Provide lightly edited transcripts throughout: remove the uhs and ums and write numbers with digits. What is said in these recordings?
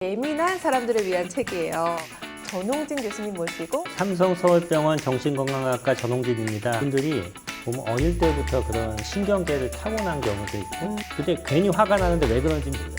예민한 사람들을 위한 책이에요. 전홍진 교수님 모시고 삼성서울병원 정신건강학과 전홍진입니다. 분들이 보면 어릴 때부터 그런 신경계를 타고난 경우도 있고 근데 괜히 화가 나는데 왜 그런지 몰라요.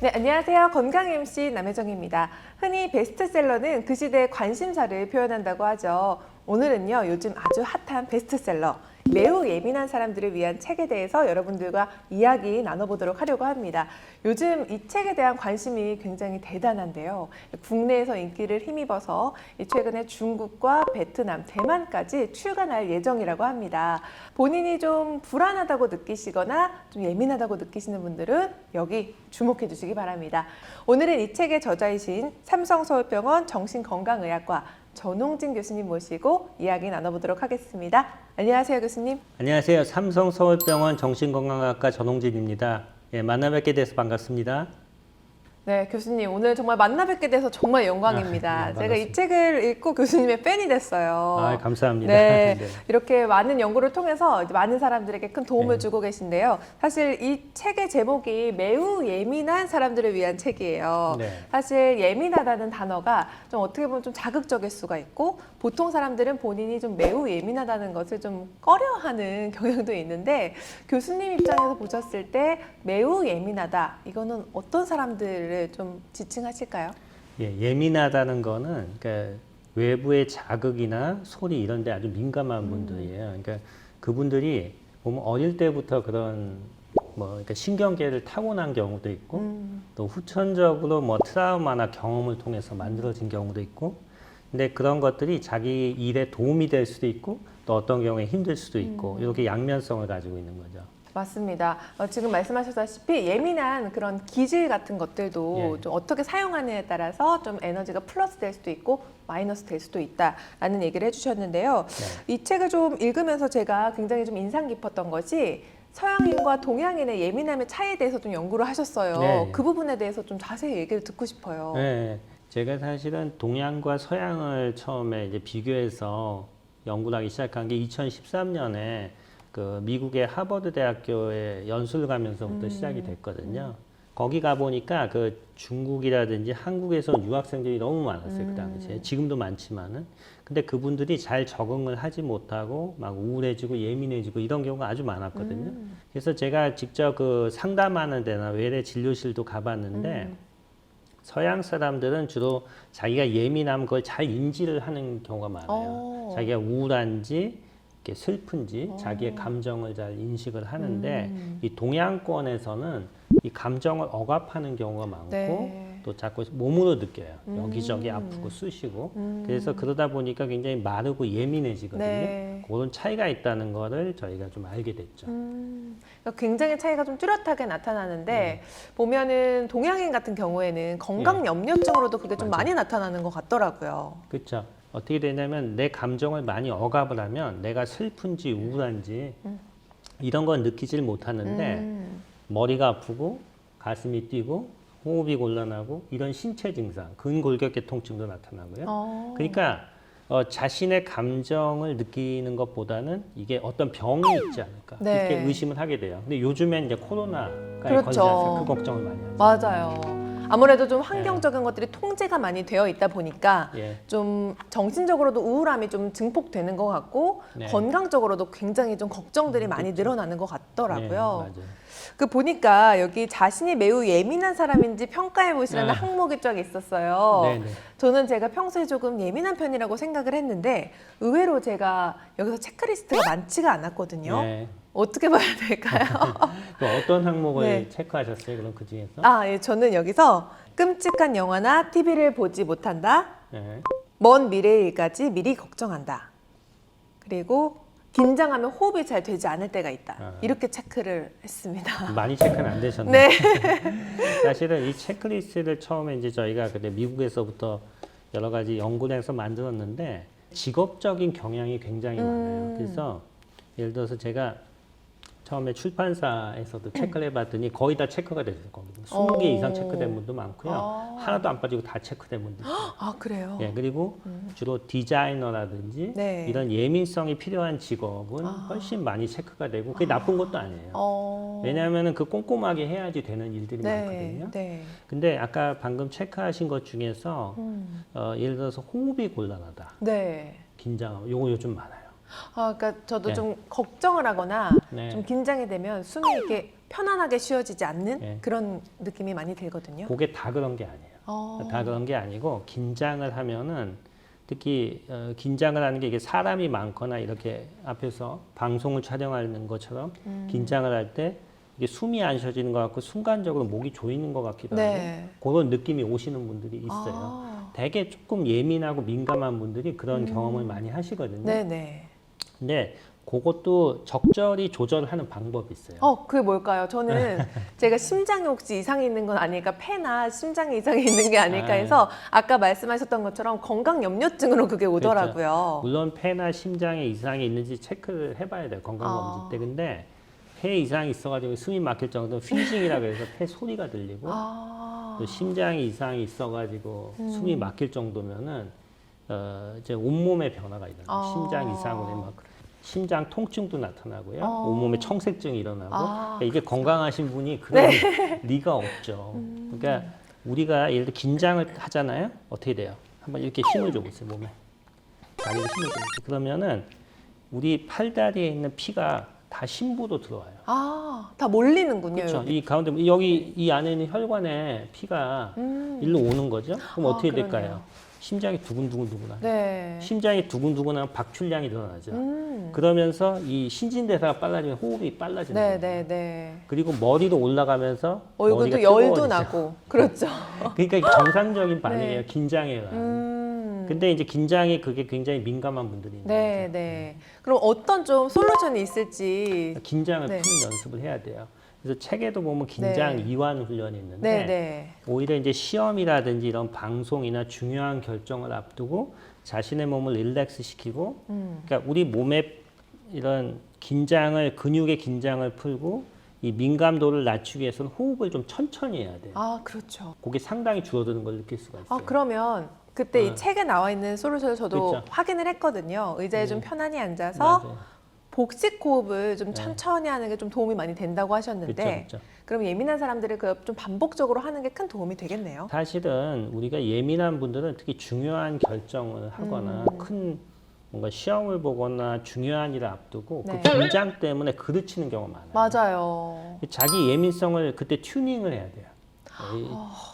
네, 안녕하세요. 건강 MC 남혜정입니다. 흔히 베스트셀러는 그 시대의 관심사를 표현한다고 하죠. 오늘은요, 요즘 아주 핫한 베스트셀러, 매우 예민한 사람들을 위한 책에 대해서 여러분들과 이야기 나눠보도록 하려고 합니다. 요즘 이 책에 대한 관심이 굉장히 대단한데요. 국내에서 인기를 힘입어서 최근에 중국과 베트남, 대만까지 출간할 예정이라고 합니다. 본인이 좀 불안하다고 느끼시거나 좀 예민하다고 느끼시는 분들은 여기 주목해 주시기 바랍니다. 오늘은 이 책의 저자이신 삼성서울병원 정신건강의학과 전홍진 교수님 모시고 이야기 나눠보도록 하겠습니다. 안녕하세요, 교수님. 안녕하세요. 삼성서울병원 정신건강학과 전홍진입니다. 만나 뵙게 돼서 반갑습니다. 네, 교수님 오늘 정말 만나 뵙게 돼서 정말 영광입니다. 네, 제가 이 책을 읽고 교수님의 팬이 됐어요. 감사합니다. 네, 네. 이렇게 많은 연구를 통해서 이제 많은 사람들에게 큰 도움을 네. 주고 계신데요. 사실 이 책의 제목이 매우 예민한 사람들을 위한 책이에요. 네. 사실 예민하다는 단어가 좀 어떻게 보면 좀 자극적일 수가 있고 보통 사람들은 본인이 좀 매우 예민하다는 것을 좀 꺼려하는 경향도 있는데 교수님 입장에서 보셨을 때 매우 예민하다 이거는 어떤 사람들을 좀 지칭하실까요? 예민하다는 거는 그러니까 외부의 자극이나 소리 이런 데 아주 민감한 분들이에요. 그러니까 그분들이 보면 어릴 때부터 그런 그러니까 신경계를 타고난 경우도 있고 또 후천적으로 트라우마나 경험을 통해서 만들어진 경우도 있고 근데 그런 것들이 자기 일에 도움이 될 수도 있고 또 어떤 경우에 힘들 수도 있고 이렇게 양면성을 가지고 있는 거죠. 맞습니다. 지금 말씀하셨다시피 예민한 그런 기질 같은 것들도 좀 어떻게 사용하느냐에 따라서 좀 에너지가 플러스 될 수도 있고 마이너스 될 수도 있다라는 얘기를 해주셨는데요. 이 책을 좀 읽으면서 제가 굉장히 좀 인상 깊었던 것이 서양인과 동양인의 예민함의 차이에 대해서 좀 연구를 하셨어요. 네. 그 부분에 대해서 좀 자세히 얘기를 듣고 싶어요. 네, 제가 사실은 동양과 서양을 처음에 이제 비교해서 연구를 하기 시작한 게 2013년에 그 미국의 하버드 대학교에 연수를 가면서부터 시작이 됐거든요. 거기 가 보니까 그 중국이라든지 한국에서 유학생들이 너무 많았어요, 그 당시에. 지금도 많지만은. 근데 그분들이 잘 적응을 하지 못하고 막 우울해지고 예민해지고 이런 경우가 아주 많았거든요. 그래서 제가 직접 그 상담하는 데나 외래 진료실도 가봤는데 서양 사람들은 주로 자기가 예민하면 그걸 잘 인지를 하는 경우가 많아요. 자기가 우울한지 이렇게 슬픈지 자기의 감정을 잘 인식을 하는데 이 동양권에서는 이 감정을 억압하는 경우가 많고 또 자꾸 몸으로 느껴요. 여기저기 아프고 쑤시고 그래서 그러다 보니까 굉장히 마르고 예민해지거든요. 그런 차이가 있다는 거를 저희가 좀 알게 됐죠. 그러니까 굉장히 차이가 좀 뚜렷하게 나타나는데 보면은 동양인 같은 경우에는 건강 염려증으로도 그게 좀 많이 나타나는 것 같더라고요. 그렇죠. 어떻게 되냐면 내 감정을 많이 억압을 하면 내가 슬픈지 우울한지 이런 건 느끼질 못하는데 머리가 아프고 가슴이 뛰고 호흡이 곤란하고 이런 신체 증상, 근골격계 통증도 나타나고요. 그러니까 자신의 감정을 느끼는 것보다는 이게 어떤 병이 있지 않을까 이렇게 의심을 하게 돼요. 근데 요즘엔 이제 코로나가 걸리지 않습니까? 그 걱정을 많이 하죠. 맞아요. 아무래도 좀 환경적인 것들이 통제가 많이 되어 있다 보니까 좀 정신적으로도 우울함이 좀 증폭되는 것 같고 건강적으로도 굉장히 좀 걱정들이 많이 늘어나는 것 같더라고요. 맞아요. 그 보니까 여기 자신이 매우 예민한 사람인지 평가해 보시라는 항목이 쫙 있었어요. 저는 제가 평소에 조금 예민한 편이라고 생각을 했는데 의외로 제가 여기서 체크리스트가 많지가 않았거든요. 어떻게 봐야 될까요? 어떤 항목을 체크하셨어요? 그럼 그 중에서? 저는 여기서 끔찍한 영화나 TV를 보지 못한다. 먼 미래의 일까지 미리 걱정한다. 그리고 긴장하면 호흡이 잘 되지 않을 때가 있다. 이렇게 체크를 했습니다. 많이 체크는 안 되셨네요. 사실은 이 체크리스트를 처음에 이제 저희가 그때 미국에서부터 여러 가지 연구를 해서 만들었는데 직업적인 경향이 굉장히 많아요. 그래서 예를 들어서 제가 처음에 출판사에서도 체크를 해봤더니 거의 다 체크가 됐어요. 거기 20개 이상 체크된 분도 많고요. 하나도 안 빠지고 다 체크된 분도 있어요. 아, 그래요? 예, 그리고 주로 디자이너라든지 네. 이런 예민성이 필요한 직업은 훨씬 많이 체크가 되고 그게 나쁜 것도 아니에요. 왜냐하면 그 꼼꼼하게 해야지 되는 일들이 많거든요. 네. 근데 아까 방금 체크하신 것 중에서 예를 들어서 호흡이 곤란하다, 네. 긴장하고 요거 요즘 많아요. 아, 그러니까 저도 네. 좀 걱정을 하거나 네. 좀 긴장이 되면 숨이 이렇게 편안하게 쉬어지지 않는 네. 그런 느낌이 많이 들거든요. 그게 다 그런 게 아니에요. 다 그런 게 아니고 긴장을 하면은 특히 긴장을 하는 게 이게 사람이 많거나 이렇게 앞에서 방송을 촬영하는 것처럼 긴장을 할 때 이게 숨이 안 쉬어지는 것 같고 순간적으로 목이 조이는 것 같기도 네. 하고 그런 느낌이 오시는 분들이 있어요. 되게 조금 예민하고 민감한 분들이 그런 경험을 많이 하시거든요. 네네. 근데 그것도 적절히 조절하는 방법이 있어요. 그게 뭘까요? 저는 제가 심장에 혹시 이상이 있는 건 아닐까, 폐나 심장에 이상이 있는 게 아닐까 해서 아까 말씀하셨던 것처럼 건강 염려증으로 그게 오더라고요. 물론 폐나 심장에 이상이 있는지 체크를 해봐야 돼요. 건강검진 때. 근데 폐 이상이 있어가지고 숨이 막힐 정도면 휘징이라고 해서 폐 소리가 들리고 또 심장에 이상이 있어가지고 숨이 막힐 정도면은 이제 온몸에 변화가 일어나요. 심장 이상으로 막 심장 통증도 나타나고요. 온몸에 청색증이 일어나고 그러니까 이게 건강하신 분이 그런 리가 없죠. 그러니까 우리가 예를 들어 긴장을 하잖아요. 어떻게 돼요? 한번 이렇게 힘을 줘보세요. 몸에 다리에 힘을 줘보세요. 그러면은 우리 팔다리에 있는 피가 다 심부로 들어와요. 다 몰리는군요. 그렇죠. 여기. 이 가운데 여기 이 안에 있는 혈관에 피가 일로 오는 거죠. 그럼 어떻게 그러네요. 될까요? 심장이 두근두근두근하죠. 네. 심장이 두근두근하면 박출량이 일어나죠. 그러면서 이 신진대사가 빨라지면 호흡이 빨라지는 거예요. 네네네. 그리고 머리도 올라가면서 얼굴도 머리가 열도 뜨거워지죠. 나고. 그렇죠. 그러니까 이게 정상적인 반응이에요. 네. 긴장해요. 근데 이제 긴장이 그게 굉장히 민감한 분들이 있는 네, 거죠. 네. 그럼 어떤 좀 솔루션이 있을지. 긴장을 네. 푸는 연습을 해야 돼요. 그래서 책에도 보면 긴장 네. 이완 훈련이 있는데 네, 네. 오히려 이제 시험이라든지 이런 방송이나 중요한 결정을 앞두고 자신의 몸을 릴렉스 시키고 그러니까 우리 몸에 이런 긴장을 근육의 긴장을 풀고 이 민감도를 낮추기 위해서는 호흡을 좀 천천히 해야 돼요. 그렇죠. 그게 상당히 줄어드는 걸 느낄 수가 있어요. 그러면 그때 이 책에 나와 있는 솔루션을 저도 그렇죠. 확인을 했거든요. 의자에 좀 편안히 앉아서 맞아요. 복식 호흡을 좀 천천히 하는 게 좀 도움이 많이 된다고 하셨는데 그렇죠. 그럼 예민한 사람들이 그 좀 반복적으로 하는 게 큰 도움이 되겠네요. 사실은 우리가 예민한 분들은 특히 중요한 결정을 하거나 큰 뭔가 시험을 보거나 중요한 일을 앞두고 네. 그 긴장 때문에 그르치는 경우가 많아요. 맞아요. 자기 예민성을 그때 튜닝을 해야 돼요.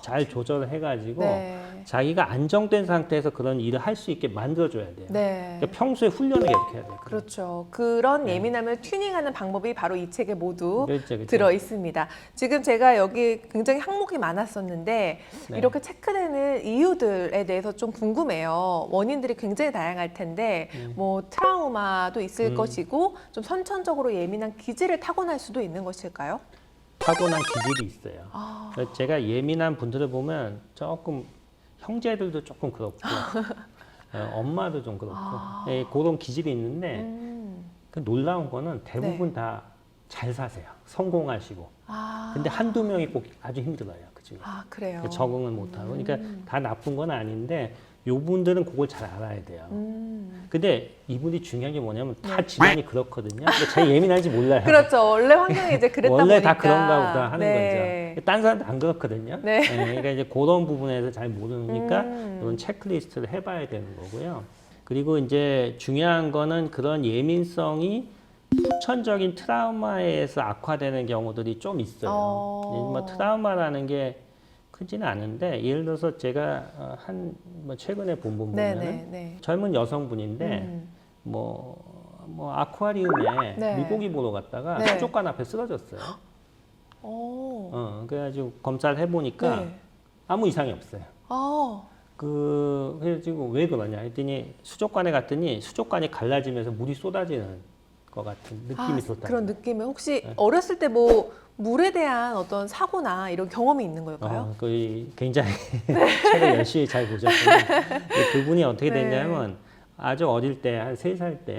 잘 조절을 해가지고 네. 자기가 안정된 상태에서 그런 일을 할 수 있게 만들어줘야 돼요. 네. 그러니까 평소에 훈련을 계속 해야 돼요. 그렇죠. 그런 예민함을 튜닝하는 방법이 바로 이 책에 모두 그렇죠. 들어 있습니다. 지금 제가 여기 굉장히 항목이 많았었는데 네. 이렇게 체크되는 이유들에 대해서 좀 궁금해요. 원인들이 굉장히 다양할 텐데 뭐 트라우마도 있을 것이고 좀 선천적으로 예민한 기질을 타고날 수도 있는 것일까요? 타고난 기질이 있어요. 그래서 제가 예민한 분들을 보면 조금 형제들도 조금 그렇고 엄마도 좀 그렇고 그런 기질이 있는데 그 놀라운 거는 대부분 다 잘 사세요. 성공하시고. 근데 한두 명이 꼭 아주 힘들어요. 그 중에. 그래요. 적응을 못하고. 그러니까 다 나쁜 건 아닌데 요분들은 그걸 잘 알아야 돼요. 근데 이분이 중요한 게 뭐냐면 다 집안이 그렇거든요. 근데 자기 예민한지 몰라요. 그렇죠. 원래 환경이 이제 그랬다 원래 보니까. 다 그런가 보다 하는 네. 거죠. 딴 사람도 안 그렇거든요. 네. 그러니까 이제 그런 부분에서 잘 모르니까 이런 체크리스트를 해봐야 되는 거고요. 그리고 이제 중요한 거는 그런 예민성이 후천적인 트라우마에 의해서 악화되는 경우들이 좀 있어요. 뭐 트라우마라는 게 크지는 않은데 예를 들어서 제가 뭐 최근에 본 분 보면은 네. 젊은 여성분인데 뭐 아쿠아리움에 네. 물고기 보러 갔다가 네. 수족관 앞에 쓰러졌어요. 그래가지고 검사를 해보니까 네. 아무 이상이 없어요. 그래가지고 왜 그러냐 했더니 수족관에 갔더니 수족관이 갈라지면서 물이 쏟아지는 것 같은 느낌이 있었다. 그런 느낌은 혹시 어렸을 때 뭐 물에 대한 어떤 사고나 이런 경험이 있는 걸까요? 거의 굉장히 책을 열심히 잘 보셨군요. 그분이 어떻게 됐냐면 아주 어릴 때 한 3살 때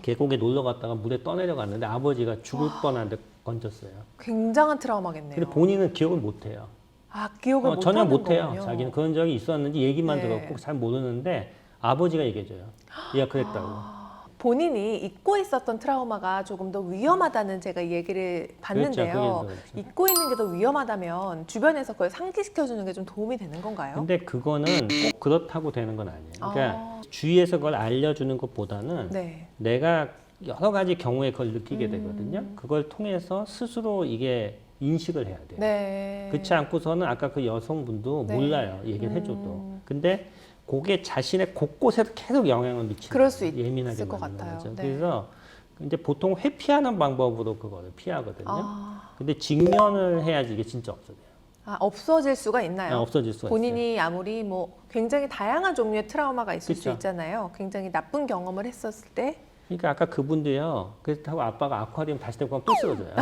계곡에 놀러 갔다가 물에 떠내려갔는데 아버지가 죽을 뻔한데 건졌어요. 굉장한 트라우마겠네요. 근데 본인은 기억을 못 해요. 아, 기억을 못 전혀 하는 못 해요. 거군요. 자기는 그런 적이 있었는지 얘기만 네. 들었고 잘 모르는데 아버지가 얘기해줘요. 얘가 그랬다고. 본인이 잊고 있었던 트라우마가 조금 더 위험하다는 제가 얘기를 봤는데요. 그렇죠. 그렇죠. 잊고 있는 게 더 위험하다면 주변에서 그걸 상기시켜주는 게 좀 도움이 되는 건가요? 근데 그거는 꼭 그렇다고 되는 건 아니에요. 그러니까 아. 주위에서 그걸 알려주는 것보다는 네. 내가 여러 가지 경우에 그걸 느끼게 되거든요. 그걸 통해서 스스로 이게 인식을 해야 돼요. 네. 그렇지 않고서는 아까 그 여성분도 네. 몰라요. 얘기를 해줘도. 근데 그게 자신의 곳곳에서 계속 영향을 미치는 그럴 수 거예요. 예민하게 있을 것 만드는 같아요. 거죠. 네. 그래서 이제 보통 회피하는 방법으로 그거를 피하거든요. 아, 근데 직면을 해야지 이게 진짜 없어져요. 없어질 수가 있나요? 없어질 수가 있어요. 본인이 아무리 뭐 굉장히 다양한 종류의 트라우마가 있을 수 그쵸. 있잖아요. 굉장히 나쁜 경험을 했었을 때. 그러니까 아까 그분도요. 그렇다고 아빠가 아쿠아리움 다시 데리고 가면 또 쓰러져요.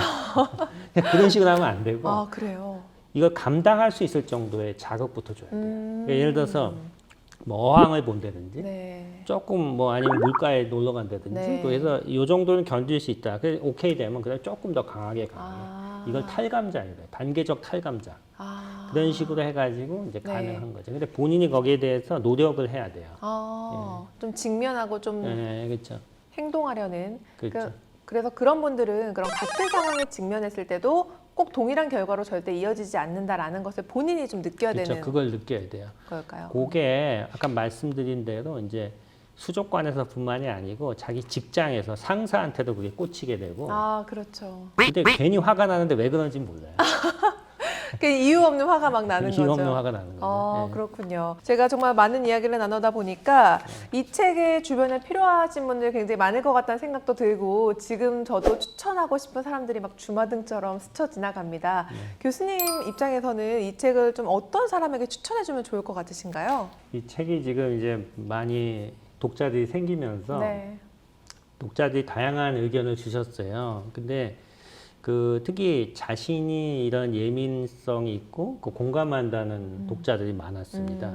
그런 식으로 하면 안 되고 아, 그래요? 이걸 감당할 수 있을 정도의 자극부터 줘야 돼요. 그러니까 예를 들어서 뭐 어항을 본다든지 네. 조금 뭐 아니면 물가에 놀러 간다든지 네. 그래서 이 정도는 견딜 수 있다. 그래서 오케이 되면 그다음 조금 더 강하게 가요. 아. 이걸 탈감자예요. 단계적 탈감자. 아. 그런 식으로 해가지고 이제 네. 가능한 거죠. 근데 본인이 거기에 대해서 노력을 해야 돼요. 좀 직면하고 좀 네, 그렇죠. 행동하려는. 그렇죠. 그래서 그런 분들은 그런 같은 상황에 직면했을 때도 꼭 동일한 결과로 절대 이어지지 않는다라는 것을 본인이 좀 느껴야 그렇죠. 되는 그걸 느껴야 돼요. 걸까요? 그게 아까 말씀드린 대로 이제 수족관에서뿐만이 아니고 자기 직장에서 상사한테도 그게 꽂히게 되고 아, 그렇죠. 근데 괜히 화가 나는데 왜 그런지 몰라요. 그 이유 없는 화가 막 나는 이유 거죠. 없는 화가 나는 거죠. 네. 그렇군요. 제가 정말 많은 이야기를 나누다 보니까 이 책에 주변에 필요하신 분들이 굉장히 많을 것 같다는 생각도 들고 지금 저도 추천하고 싶은 사람들이 막 주마등처럼 스쳐 지나갑니다. 교수님 입장에서는 이 책을 좀 어떤 사람에게 추천해주면 좋을 것 같으신가요? 이 책이 지금 이제 많이 독자들이 생기면서 네. 독자들이 다양한 의견을 주셨어요. 근데 그 특히 자신이 이런 예민성이 있고 그 공감한다는 독자들이 많았습니다.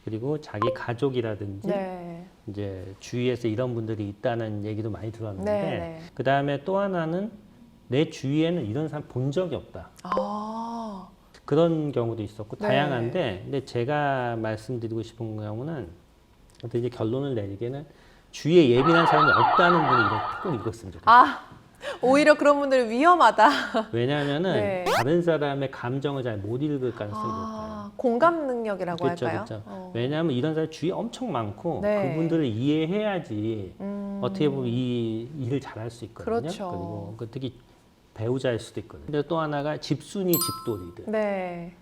그리고 자기 가족이라든지 네. 이제 주위에서 이런 분들이 있다는 얘기도 많이 들었는데 네. 그 다음에 또 하나는 내 주위에는 이런 사람 본 적이 없다. 아, 그런 경우도 있었고 네. 다양한데 근데 제가 말씀드리고 싶은 경우는 어떤 이제 결론을 내리기에는 주위에 예민한 사람이 없다는 분이 꼭 읽었으면 좋겠어요. 아, 오히려 그런 분들은 위험하다. 왜냐하면은 네. 다른 사람의 감정을 잘 못 읽을 가능성이 높아요. 공감 능력이라고 그렇죠, 할까요? 그렇죠. 왜냐하면 이런 사람 주위에 엄청 많고 네. 그분들을 이해해야지 어떻게 보면 이 일을 잘할 수 있거든요. 그렇죠. 그리고 그 특히 배우자일 수도 있거든요. 근데 또 하나가 집순이 집돌이들, 네.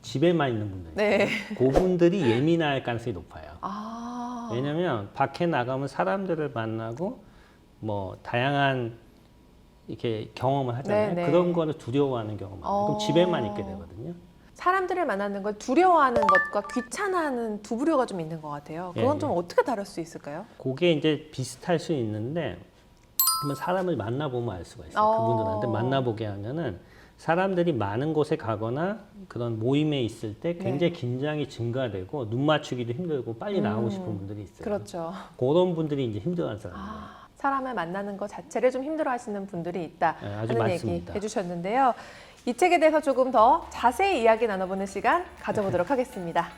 집에만 있는 분들, 네. 그분들이 예민할 가능성이 높아요. 아, 왜냐하면 밖에 나가면 사람들을 만나고 뭐 다양한 이렇게 경험을 하잖아요. 네네. 그런 거를 두려워하는 경우가 많아요. 그럼 집에만 있게 되거든요. 사람들을 만나는 걸 두려워하는 것과 귀찮아하는 두 부류가 좀 있는 것 같아요. 그건 예, 좀 어떻게 다룰 수 있을까요? 그게 이제 비슷할 수 있는데 한번 사람을 만나보면 알 수가 있어요. 그분들한테 만나보게 하면은 사람들이 많은 곳에 가거나 그런 모임에 있을 때 굉장히 긴장이 증가되고 눈 맞추기도 힘들고 빨리 나오고 싶은 분들이 있어요. 그렇죠. 그런 분들이 이제 힘들어하는 사람이에요. 사람을 만나는 것 자체를 좀 힘들어하시는 분들이 있다 네, 아주 하는 많습니다. 얘기 해주셨는데요. 이 책에 대해서 조금 더 자세히 이야기 나눠보는 시간 가져보도록 하겠습니다.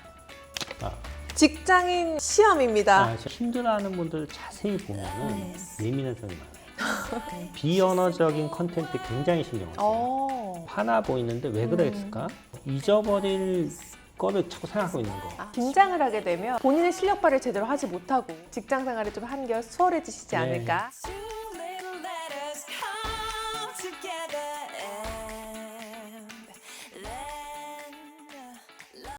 아. 직장인 시험입니다. 힘들어하는 분들 자세히 보면은 예민한 사람이 많아요. 비언어적인 컨텐츠 굉장히 신경 써요. 화나 보이는데 왜 그랬을까? 잊어버릴 거를 자꾸 생각하고 있는 거. 긴장을 하게 되면 본인의 실력 발휘를 제대로 하지 못하고 직장 생활이 좀 한결 수월해지시지 네. 않을까.